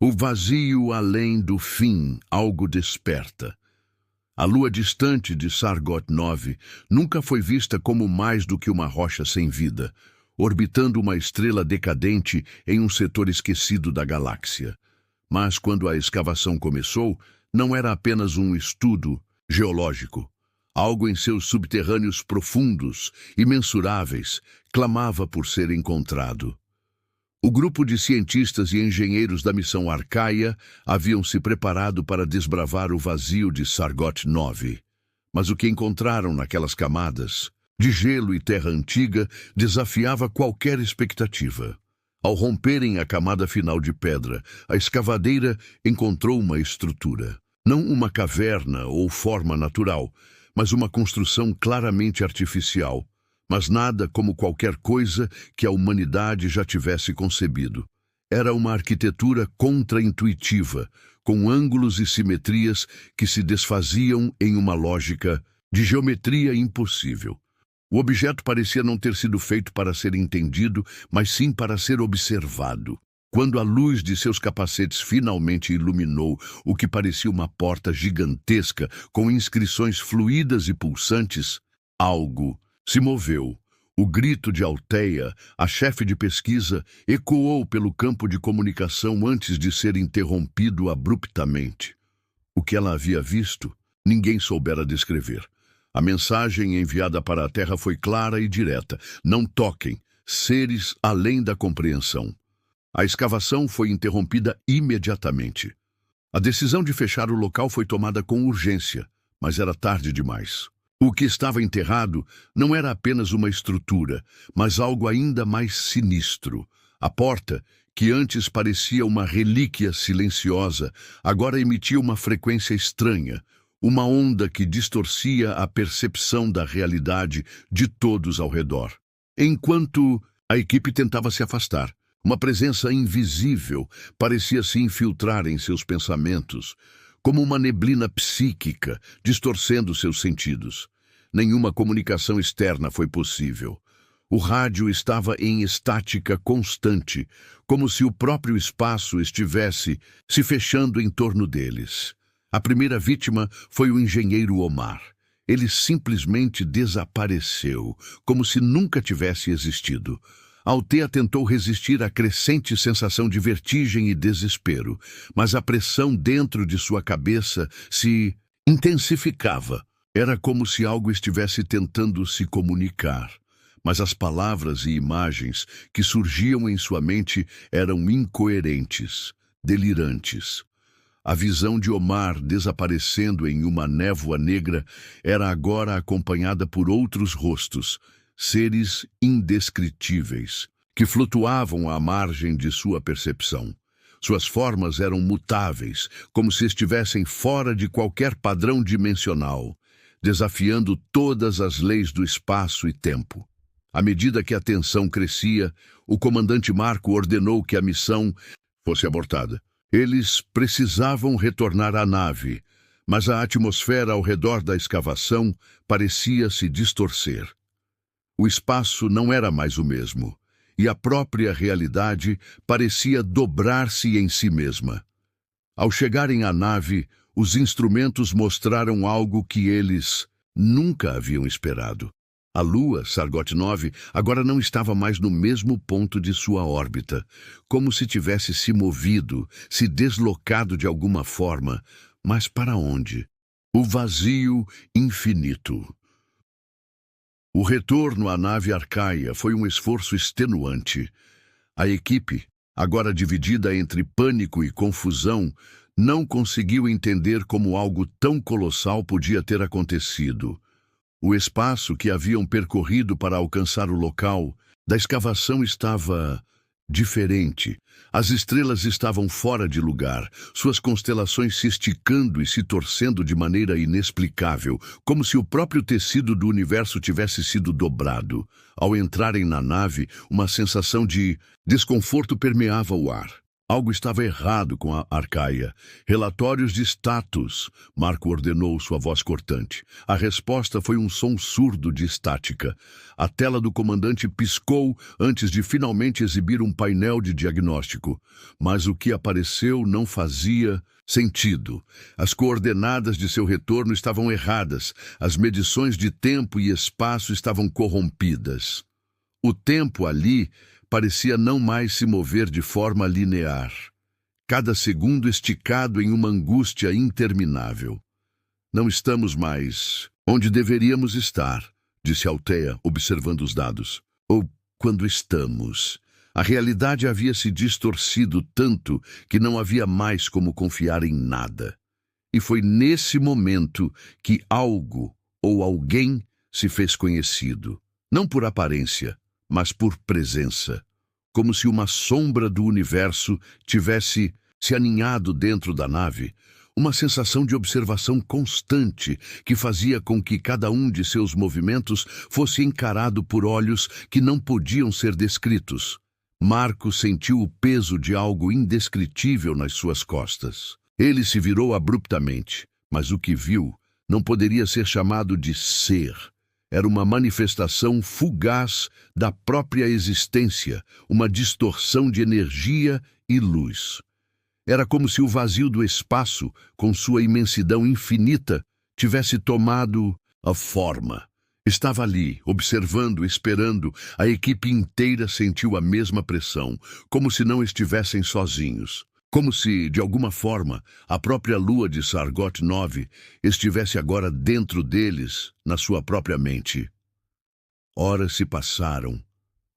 O vazio além do fim, algo desperta. A lua distante de Sargot 9 nunca foi vista como mais do que uma rocha sem vida, orbitando uma estrela decadente em um setor esquecido da galáxia. Mas quando a escavação começou, não era apenas um estudo geológico. Algo em seus subterrâneos profundos, imensuráveis, clamava por ser encontrado. O grupo de cientistas e engenheiros da missão Arcaia haviam se preparado para desbravar o vazio de Sargot 9. Mas o que encontraram naquelas camadas, de gelo e terra antiga, desafiava qualquer expectativa. Ao romperem a camada final de pedra, a escavadeira encontrou uma estrutura. Não uma caverna ou forma natural, mas uma construção claramente artificial. Mas nada como qualquer coisa que a humanidade já tivesse concebido. Era uma arquitetura contraintuitiva, com ângulos e simetrias que se desfaziam em uma lógica de geometria impossível. O objeto parecia não ter sido feito para ser entendido, mas sim para ser observado. Quando a luz de seus capacetes finalmente iluminou o que parecia uma porta gigantesca com inscrições fluídas e pulsantes, algo se moveu. O grito de Alteia, a chefe de pesquisa, ecoou pelo campo de comunicação antes de ser interrompido abruptamente. O que ela havia visto, ninguém soubera descrever. A mensagem enviada para a Terra foi clara e direta. Não toquem, seres além da compreensão. A escavação foi interrompida imediatamente. A decisão de fechar o local foi tomada com urgência, mas era tarde demais. O que estava enterrado não era apenas uma estrutura, mas algo ainda mais sinistro. A porta, que antes parecia uma relíquia silenciosa, agora emitia uma frequência estranha, uma onda que distorcia a percepção da realidade de todos ao redor. Enquanto a equipe tentava se afastar, uma presença invisível parecia se infiltrar em seus pensamentos, como uma neblina psíquica, distorcendo seus sentidos. Nenhuma comunicação externa foi possível. O rádio estava em estática constante, como se o próprio espaço estivesse se fechando em torno deles. A primeira vítima foi o engenheiro Omar. Ele simplesmente desapareceu, como se nunca tivesse existido. Althea tentou resistir à crescente sensação de vertigem e desespero, mas a pressão dentro de sua cabeça se intensificava. Era como se algo estivesse tentando se comunicar, mas as palavras e imagens que surgiam em sua mente eram incoerentes, delirantes. A visão de Omar desaparecendo em uma névoa negra era agora acompanhada por outros rostos, seres indescritíveis, que flutuavam à margem de sua percepção. Suas formas eram mutáveis, como se estivessem fora de qualquer padrão dimensional, desafiando todas as leis do espaço e tempo. À medida que a tensão crescia, o comandante Marco ordenou que a missão fosse abortada. Eles precisavam retornar à nave, mas a atmosfera ao redor da escavação parecia se distorcer. O espaço não era mais o mesmo, e a própria realidade parecia dobrar-se em si mesma. Ao chegarem à nave, os instrumentos mostraram algo que eles nunca haviam esperado. A Lua, Sargot 9, agora não estava mais no mesmo ponto de sua órbita, como se tivesse se movido, se deslocado de alguma forma. Mas para onde? O vazio infinito. O retorno à nave Arcaia foi um esforço extenuante. A equipe, agora dividida entre pânico e confusão, não conseguiu entender como algo tão colossal podia ter acontecido. O espaço que haviam percorrido para alcançar o local da escavação estava diferente. As estrelas estavam fora de lugar, suas constelações se esticando e se torcendo de maneira inexplicável, como se o próprio tecido do universo tivesse sido dobrado. Ao entrarem na nave, uma sensação de desconforto permeava o ar. Algo estava errado com a Arcaia. Relatórios de status, Marco ordenou sua voz cortante. A resposta foi um som surdo de estática. A tela do comandante piscou antes de finalmente exibir um painel de diagnóstico. Mas o que apareceu não fazia sentido. As coordenadas de seu retorno estavam erradas. As medições de tempo e espaço estavam corrompidas. O tempo ali parecia não mais se mover de forma linear. Cada segundo esticado em uma angústia interminável. Não estamos mais onde deveríamos estar, disse Althea, observando os dados. Ou quando estamos. A realidade havia se distorcido tanto que não havia mais como confiar em nada. E foi nesse momento que algo ou alguém se fez conhecido. Não por aparência, mas por presença. Como se uma sombra do universo tivesse se aninhado dentro da nave, uma sensação de observação constante que fazia com que cada um de seus movimentos fosse encarado por olhos que não podiam ser descritos. Marco sentiu o peso de algo indescritível nas suas costas. Ele se virou abruptamente, mas o que viu não poderia ser chamado de ser. Era uma manifestação fugaz da própria existência, uma distorção de energia e luz. Era como se o vazio do espaço, com sua imensidão infinita, tivesse tomado a forma. Estava ali, observando, esperando. A equipe inteira sentiu a mesma pressão, como se não estivessem sozinhos. Como se, de alguma forma, a própria lua de Sargot 9 estivesse agora dentro deles, na sua própria mente. Horas se passaram,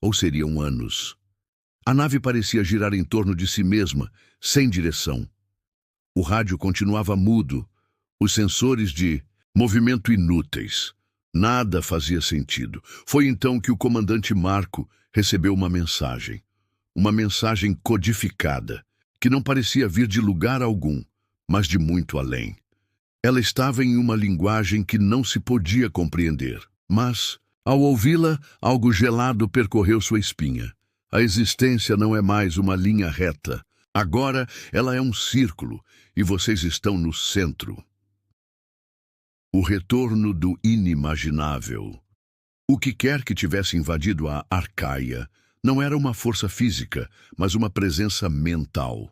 ou seriam anos. A nave parecia girar em torno de si mesma, sem direção. O rádio continuava mudo, os sensores de movimento inúteis. Nada fazia sentido. Foi então que o comandante Marco recebeu uma mensagem codificada, que não parecia vir de lugar algum, mas de muito além. Ela estava em uma linguagem que não se podia compreender, mas, ao ouvi-la, algo gelado percorreu sua espinha. A existência não é mais uma linha reta. Agora ela é um círculo, e vocês estão no centro. O retorno do inimaginável. O que quer que tivesse invadido a Arcaia não era uma força física, mas uma presença mental.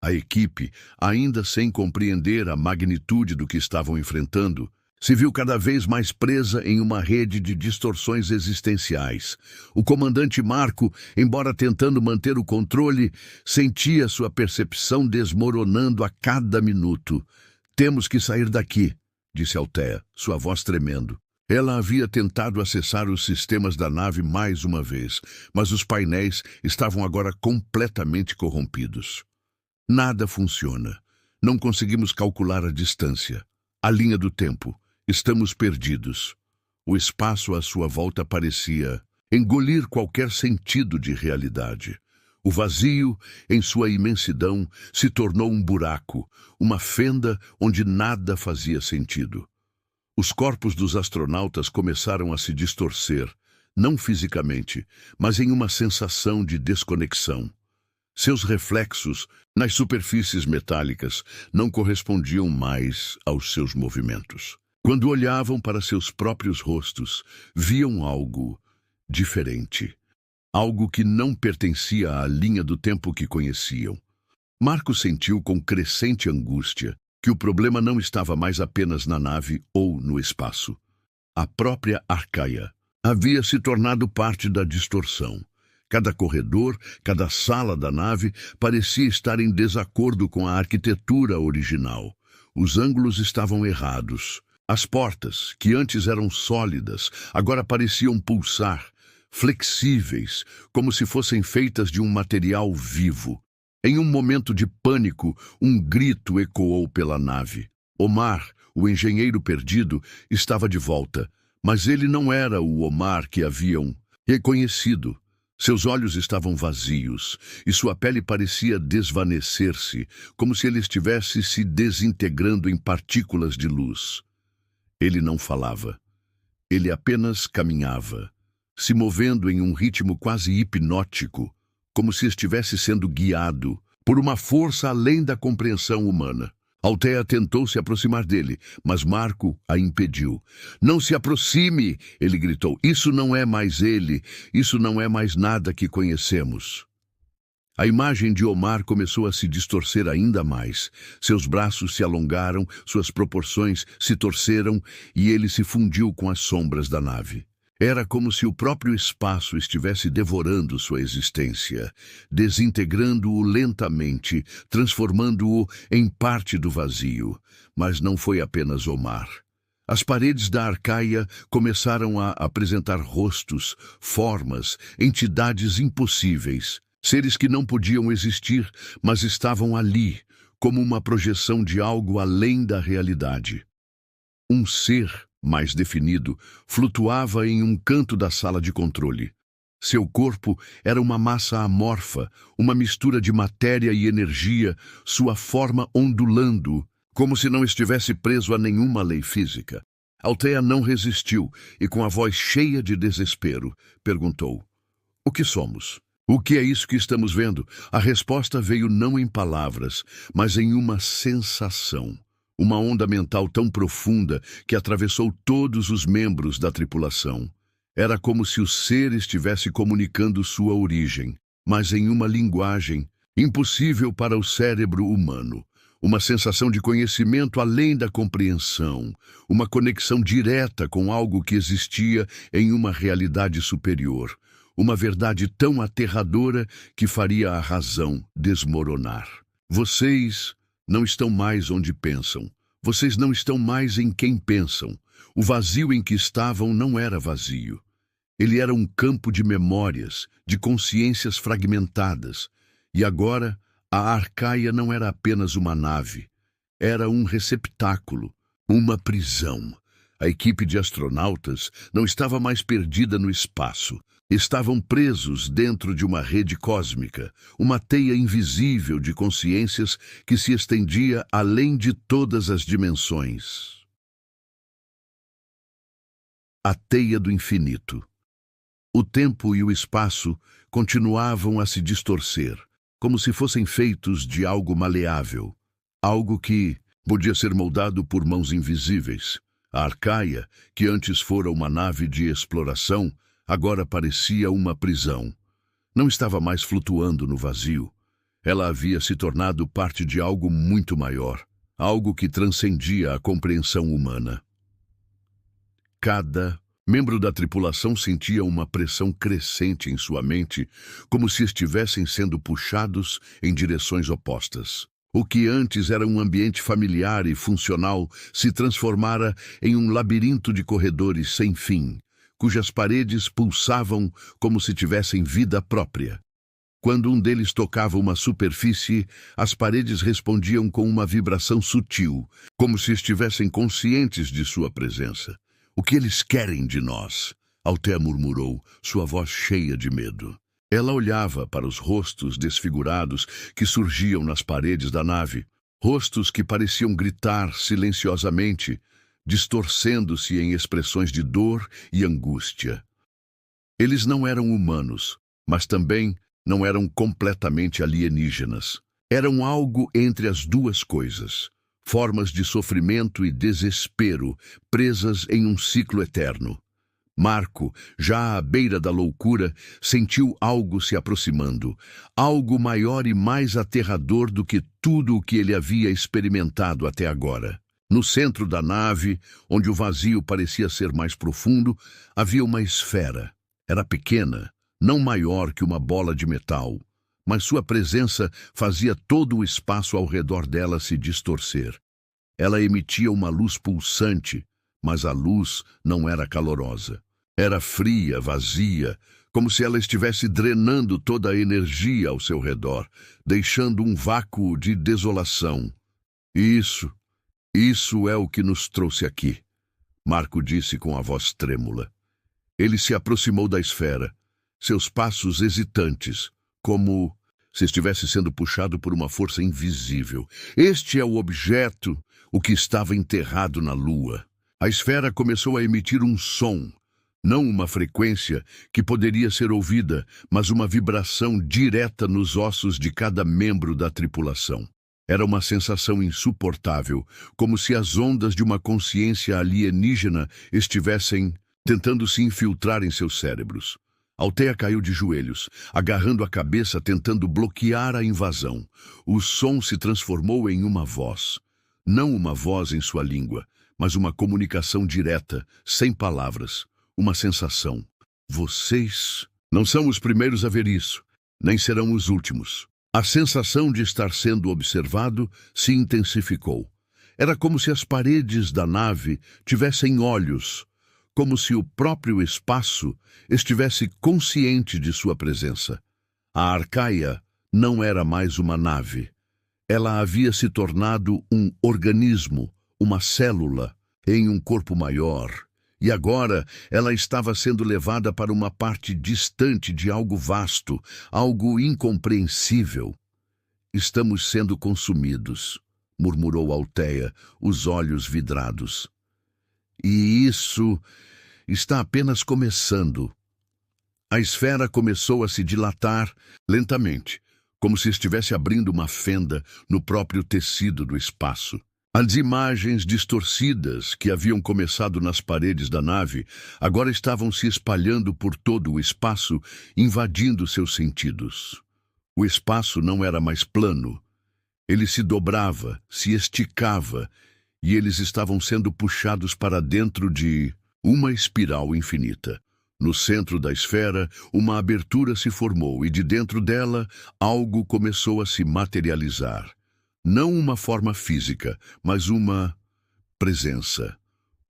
A equipe, ainda sem compreender a magnitude do que estavam enfrentando, se viu cada vez mais presa em uma rede de distorções existenciais. O comandante Marco, embora tentando manter o controle, sentia sua percepção desmoronando a cada minuto. "Temos que sair daqui", disse Althea, sua voz tremendo. Ela havia tentado acessar os sistemas da nave mais uma vez, mas os painéis estavam agora completamente corrompidos. Nada funciona. Não conseguimos calcular a distância, a linha do tempo. Estamos perdidos. O espaço à sua volta parecia engolir qualquer sentido de realidade. O vazio, em sua imensidão, se tornou um buraco, uma fenda onde nada fazia sentido. Os corpos dos astronautas começaram a se distorcer, não fisicamente, mas em uma sensação de desconexão. Seus reflexos, nas superfícies metálicas, não correspondiam mais aos seus movimentos. Quando olhavam para seus próprios rostos, viam algo diferente. Algo que não pertencia à linha do tempo que conheciam. Marco sentiu com crescente angústia que o problema não estava mais apenas na nave ou no espaço. A própria Arcaia havia se tornado parte da distorção. Cada corredor, cada sala da nave parecia estar em desacordo com a arquitetura original. Os ângulos estavam errados. As portas, que antes eram sólidas, agora pareciam pulsar, flexíveis, como se fossem feitas de um material vivo. Em um momento de pânico, um grito ecoou pela nave. Omar, o engenheiro perdido, estava de volta, mas ele não era o Omar que haviam reconhecido. Seus olhos estavam vazios e sua pele parecia desvanecer-se, como se ele estivesse se desintegrando em partículas de luz. Ele não falava. Ele apenas caminhava, se movendo em um ritmo quase hipnótico, como se estivesse sendo guiado por uma força além da compreensão humana. Althea tentou se aproximar dele, mas Marco a impediu. "Não se aproxime!" ele gritou. "Isso não é mais ele. Isso não é mais nada que conhecemos." A imagem de Omar começou a se distorcer ainda mais. Seus braços se alongaram, suas proporções se torceram e ele se fundiu com as sombras da nave. Era como se o próprio espaço estivesse devorando sua existência, desintegrando-o lentamente, transformando-o em parte do vazio. Mas não foi apenas Omar. As paredes da Arcaia começaram a apresentar rostos, formas, entidades impossíveis. Seres que não podiam existir, mas estavam ali, como uma projeção de algo além da realidade. Um ser, mais definido, flutuava em um canto da sala de controle. Seu corpo era uma massa amorfa, uma mistura de matéria e energia, sua forma ondulando, como se não estivesse preso a nenhuma lei física. Althea não resistiu e, com a voz cheia de desespero, perguntou: "O que somos? O que é isso que estamos vendo?" A resposta veio não em palavras, mas em uma sensação. Uma onda mental tão profunda que atravessou todos os membros da tripulação. Era como se o ser estivesse comunicando sua origem, mas em uma linguagem impossível para o cérebro humano. Uma sensação de conhecimento além da compreensão, uma conexão direta com algo que existia em uma realidade superior. Uma verdade tão aterradora que faria a razão desmoronar. "Vocês não estão mais onde pensam. Vocês não estão mais em quem pensam." O vazio em que estavam não era vazio. Ele era um campo de memórias, de consciências fragmentadas. E agora, a Arcaia não era apenas uma nave. Era um receptáculo, uma prisão. A equipe de astronautas não estava mais perdida no espaço. Estavam presos dentro de uma rede cósmica, uma teia invisível de consciências que se estendia além de todas as dimensões. A teia do infinito. O tempo e o espaço continuavam a se distorcer, como se fossem feitos de algo maleável, algo que podia ser moldado por mãos invisíveis. A Arcaia, que antes fora uma nave de exploração, agora parecia uma prisão. Não estava mais flutuando no vazio. Ela havia se tornado parte de algo muito maior, algo que transcendia a compreensão humana. Cada membro da tripulação sentia uma pressão crescente em sua mente, como se estivessem sendo puxados em direções opostas. O que antes era um ambiente familiar e funcional se transformara em um labirinto de corredores sem fim, cujas paredes pulsavam como se tivessem vida própria. Quando um deles tocava uma superfície, as paredes respondiam com uma vibração sutil, como se estivessem conscientes de sua presença. "O que eles querem de nós?" Althea murmurou, sua voz cheia de medo. Ela olhava para os rostos desfigurados que surgiam nas paredes da nave, rostos que pareciam gritar silenciosamente, distorcendo-se em expressões de dor e angústia. Eles não eram humanos, mas também não eram completamente alienígenas. Eram algo entre as duas coisas, formas de sofrimento e desespero presas em um ciclo eterno. Marco, já à beira da loucura, sentiu algo se aproximando, algo maior e mais aterrador do que tudo o que ele havia experimentado até agora. No centro da nave, onde o vazio parecia ser mais profundo, havia uma esfera. Era pequena, não maior que uma bola de metal, mas sua presença fazia todo o espaço ao redor dela se distorcer. Ela emitia uma luz pulsante, mas a luz não era calorosa. Era fria, vazia, como se ela estivesse drenando toda a energia ao seu redor, deixando um vácuo de desolação. Isso é o que nos trouxe aqui, Marco disse com a voz trêmula. Ele se aproximou da esfera, seus passos hesitantes, como se estivesse sendo puxado por uma força invisível. Este é o objeto, o que estava enterrado na lua. A esfera começou a emitir um som, Não uma frequência que poderia ser ouvida, mas uma vibração direta nos ossos de cada membro da tripulação. Era uma sensação insuportável, como se as ondas de uma consciência alienígena estivessem tentando se infiltrar em seus cérebros. Althea caiu de joelhos, agarrando a cabeça, tentando bloquear a invasão. O som se transformou em uma voz. Não uma voz em sua língua, mas uma comunicação direta, sem palavras. Uma sensação. Vocês não são os primeiros a ver isso, nem serão os últimos. A sensação de estar sendo observado se intensificou. Era como se as paredes da nave tivessem olhos, como se o próprio espaço estivesse consciente de sua presença. A Arcaia não era mais uma nave. Ela havia se tornado um organismo, uma célula, em um corpo maior. E agora ela estava sendo levada para uma parte distante de algo vasto, algo incompreensível. Estamos sendo consumidos, murmurou Althea, os olhos vidrados. E isso está apenas começando. A esfera começou a se dilatar lentamente, como se estivesse abrindo uma fenda no próprio tecido do espaço. As imagens distorcidas que haviam começado nas paredes da nave agora estavam se espalhando por todo o espaço, invadindo seus sentidos. O espaço não era mais plano. Ele se dobrava, se esticava, e eles estavam sendo puxados para dentro de uma espiral infinita. No centro da esfera, uma abertura se formou e de dentro dela, algo começou a se materializar. Não uma forma física, mas uma presença,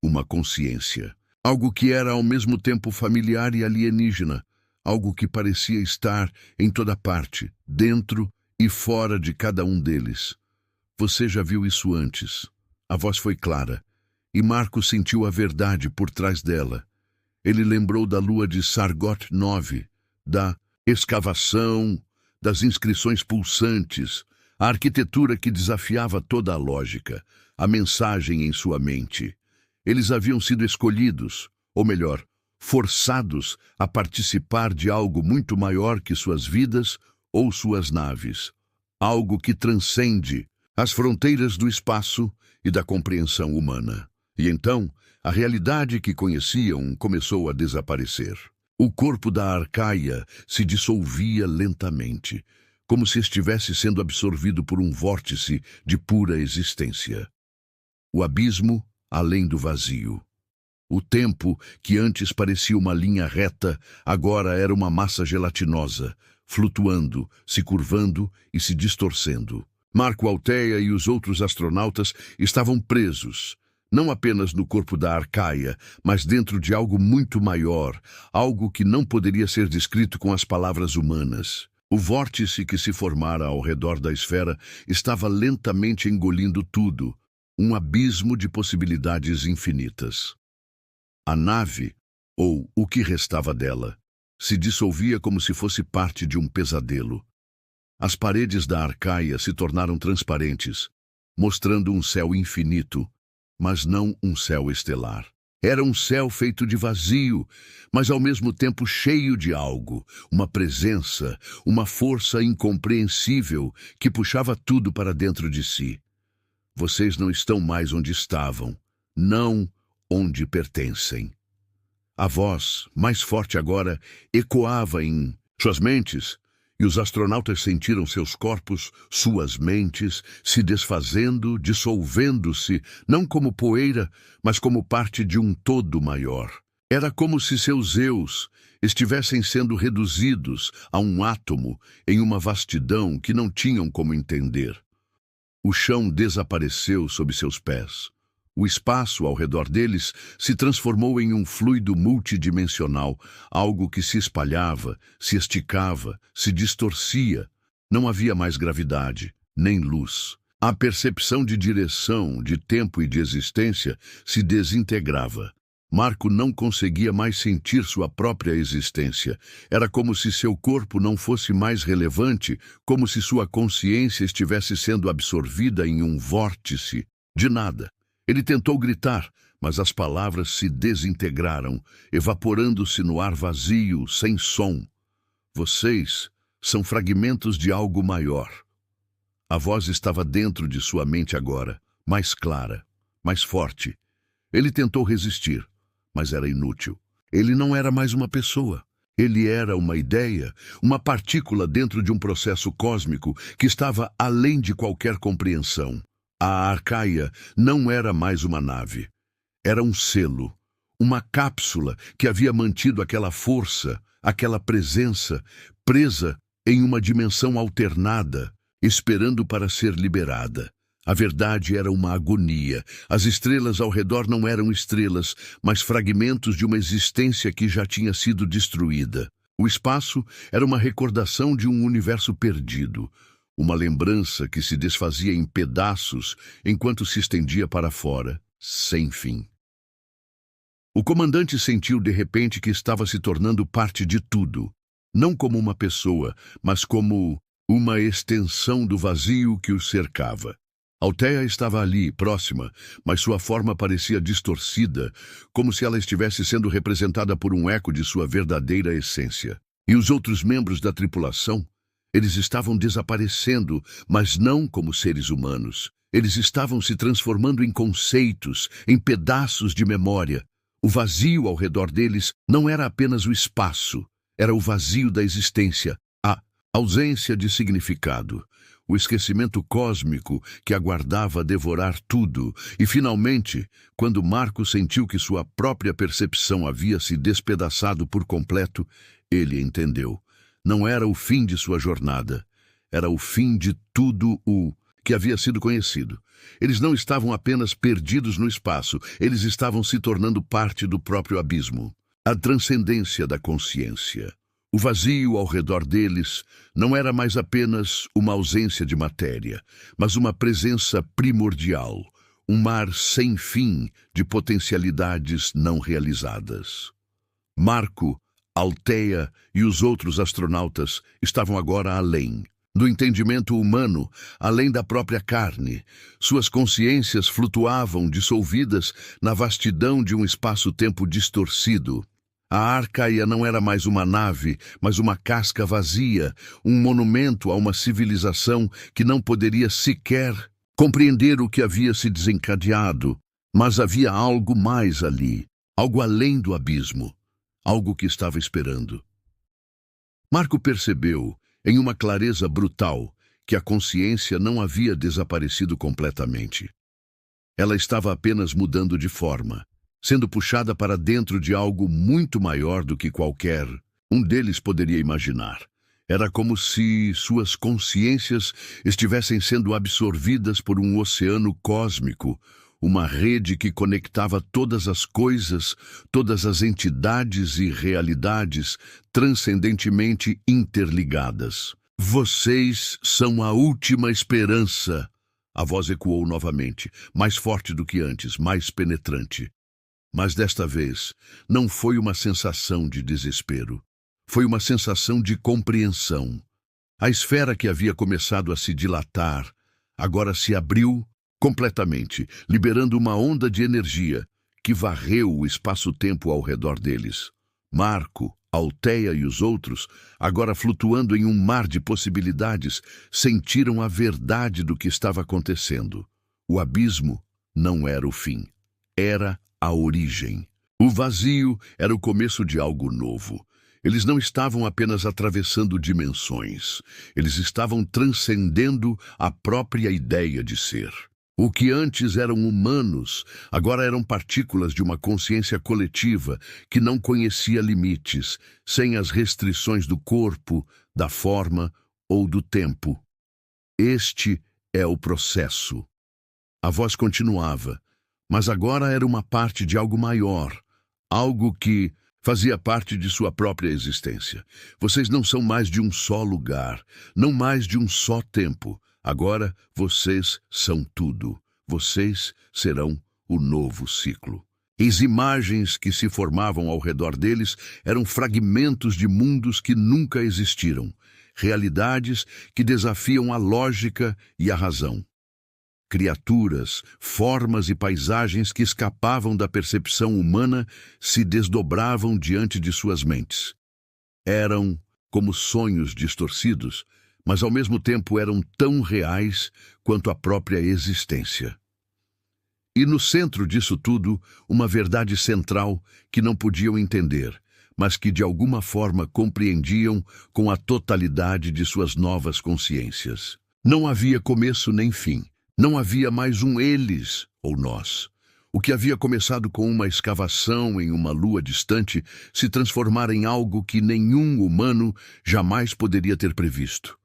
uma consciência. Algo que era ao mesmo tempo familiar e alienígena. Algo que parecia estar em toda parte, dentro e fora de cada um deles. Você já viu isso antes. A voz foi clara, e Marco sentiu a verdade por trás dela. Ele lembrou da lua de Sargot 9, da escavação, das inscrições pulsantes, a arquitetura que desafiava toda a lógica, a mensagem em sua mente. Eles haviam sido escolhidos, ou melhor, forçados a participar de algo muito maior que suas vidas ou suas naves. Algo que transcende as fronteiras do espaço e da compreensão humana. E então, a realidade que conheciam começou a desaparecer. O corpo da Arcaia se dissolvia lentamente, como se estivesse sendo absorvido por um vórtice de pura existência. O abismo além do vazio. O tempo, que antes parecia uma linha reta, agora era uma massa gelatinosa, flutuando, se curvando e se distorcendo. Marco, Althea e os outros astronautas estavam presos, não apenas no corpo da Arcaia, mas dentro de algo muito maior, algo que não poderia ser descrito com as palavras humanas. O vórtice que se formara ao redor da esfera estava lentamente engolindo tudo, um abismo de possibilidades infinitas. A nave, ou o que restava dela, se dissolvia como se fosse parte de um pesadelo. As paredes da Arcaia se tornaram transparentes, mostrando um céu infinito, mas não um céu estelar. Era um céu feito de vazio, mas ao mesmo tempo cheio de algo, uma presença, uma força incompreensível que puxava tudo para dentro de si. Vocês não estão mais onde estavam, não onde pertencem. A voz, mais forte agora, ecoava em suas mentes, e os astronautas sentiram seus corpos, suas mentes, se desfazendo, dissolvendo-se, não como poeira, mas como parte de um todo maior. Era como se seus eus estivessem sendo reduzidos a um átomo em uma vastidão que não tinham como entender. O chão desapareceu sob seus pés. O espaço ao redor deles se transformou em um fluido multidimensional, algo que se espalhava, se esticava, se distorcia. Não havia mais gravidade, nem luz. A percepção de direção, de tempo e de existência se desintegrava. Marco não conseguia mais sentir sua própria existência. Era como se seu corpo não fosse mais relevante, como se sua consciência estivesse sendo absorvida em um vórtice de nada. Ele tentou gritar, mas as palavras se desintegraram, evaporando-se no ar vazio, sem som. Vocês são fragmentos de algo maior. A voz estava dentro de sua mente agora, mais clara, mais forte. Ele tentou resistir, mas era inútil. Ele não era mais uma pessoa. Ele era uma ideia, uma partícula dentro de um processo cósmico que estava além de qualquer compreensão. A Arcaia não era mais uma nave. Era um selo, uma cápsula que havia mantido aquela força, aquela presença, presa em uma dimensão alternada, esperando para ser liberada. A verdade era uma agonia. As estrelas ao redor não eram estrelas, mas fragmentos de uma existência que já tinha sido destruída. O espaço era uma recordação de um universo perdido, uma lembrança que se desfazia em pedaços enquanto se estendia para fora, sem fim. O comandante sentiu de repente que estava se tornando parte de tudo, não como uma pessoa, mas como uma extensão do vazio que o cercava. Althea estava ali, próxima, mas sua forma parecia distorcida, como se ela estivesse sendo representada por um eco de sua verdadeira essência. E os outros membros da tripulação? Eles estavam desaparecendo, mas não como seres humanos. Eles estavam se transformando em conceitos, em pedaços de memória. O vazio ao redor deles não era apenas o espaço, era o vazio da existência, a ausência de significado. O esquecimento cósmico que aguardava devorar tudo. E, finalmente, quando Marco sentiu que sua própria percepção havia se despedaçado por completo, ele entendeu. Não era o fim de sua jornada. Era o fim de tudo o que havia sido conhecido. Eles não estavam apenas perdidos no espaço, eles estavam se tornando parte do próprio abismo. A transcendência da consciência. O vazio ao redor deles não era mais apenas uma ausência de matéria, mas uma presença primordial, um mar sem fim de potencialidades não realizadas. Marco, Althea e os outros astronautas estavam agora além, do entendimento humano, além da própria carne. Suas consciências flutuavam dissolvidas na vastidão de um espaço-tempo distorcido. A Arcaia não era mais uma nave, mas uma casca vazia, um monumento a uma civilização que não poderia sequer compreender o que havia se desencadeado. Mas havia algo mais ali, algo além do abismo, algo que estava esperando. Marco percebeu, em uma clareza brutal, que a consciência não havia desaparecido completamente. Ela estava apenas mudando de forma, sendo puxada para dentro de algo muito maior do que qualquer um deles poderia imaginar. Era como se suas consciências estivessem sendo absorvidas por um oceano cósmico, uma rede que conectava todas as coisas, todas as entidades e realidades transcendentemente interligadas. Vocês são a última esperança. A voz ecoou novamente, mais forte do que antes, mais penetrante. Mas desta vez, não foi uma sensação de desespero. Foi uma sensação de compreensão. A esfera que havia começado a se dilatar, agora se abriu completamente, liberando uma onda de energia que varreu o espaço-tempo ao redor deles. Marco, Althea e os outros, agora flutuando em um mar de possibilidades, sentiram a verdade do que estava acontecendo. O abismo não era o fim. Era a origem. O vazio era o começo de algo novo. Eles não estavam apenas atravessando dimensões. Eles estavam transcendendo a própria ideia de ser. O que antes eram humanos, agora eram partículas de uma consciência coletiva que não conhecia limites, sem as restrições do corpo, da forma ou do tempo. Este é o processo. A voz continuava, mas agora era uma parte de algo maior, algo que fazia parte de sua própria existência. Vocês não são mais de um só lugar, não mais de um só tempo. Agora vocês são tudo. Vocês serão o novo ciclo. As imagens que se formavam ao redor deles eram fragmentos de mundos que nunca existiram, realidades que desafiam a lógica e a razão. criaturas, formas e paisagens que escapavam da percepção humana se desdobravam diante de suas mentes. Eram como sonhos distorcidos, mas ao mesmo tempo eram tão reais quanto a própria existência. E no centro disso tudo, uma verdade central que não podiam entender, mas que de alguma forma compreendiam com a totalidade de suas novas consciências. Não havia começo nem fim. Não havia mais um eles ou nós. O que havia começado com uma escavação em uma lua distante se transformara em algo que nenhum humano jamais poderia ter previsto.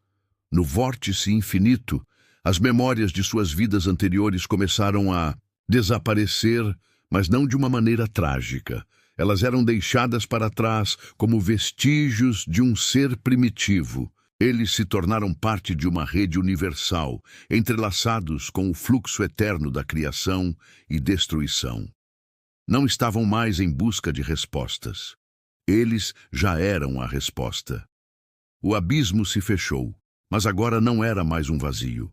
No vórtice infinito, as memórias de suas vidas anteriores começaram a desaparecer, mas não de uma maneira trágica. Elas eram deixadas para trás como vestígios de um ser primitivo. Eles se tornaram parte de uma rede universal, entrelaçados com o fluxo eterno da criação e destruição. Não estavam mais em busca de respostas. Eles já eram a resposta. O abismo se fechou, mas agora não era mais um vazio.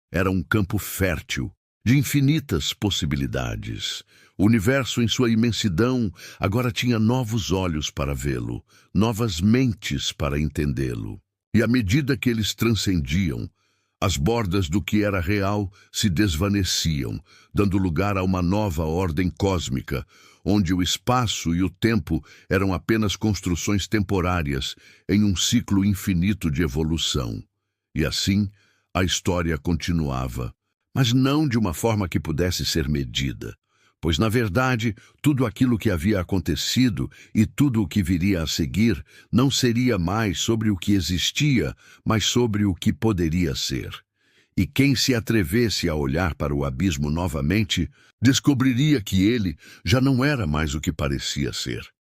Era um campo fértil, de infinitas possibilidades. O universo, em sua imensidão, agora tinha novos olhos para vê-lo, novas mentes para entendê-lo. E à medida que eles transcendiam, as bordas do que era real se desvaneciam, dando lugar a uma nova ordem cósmica, onde o espaço e o tempo eram apenas construções temporárias em um ciclo infinito de evolução. E assim, a história continuava, mas não de uma forma que pudesse ser medida. Pois, na verdade, tudo aquilo que havia acontecido e tudo o que viria a seguir não seria mais sobre o que existia, mas sobre o que poderia ser. E quem se atrevesse a olhar para o abismo novamente, descobriria que ele já não era mais o que parecia ser.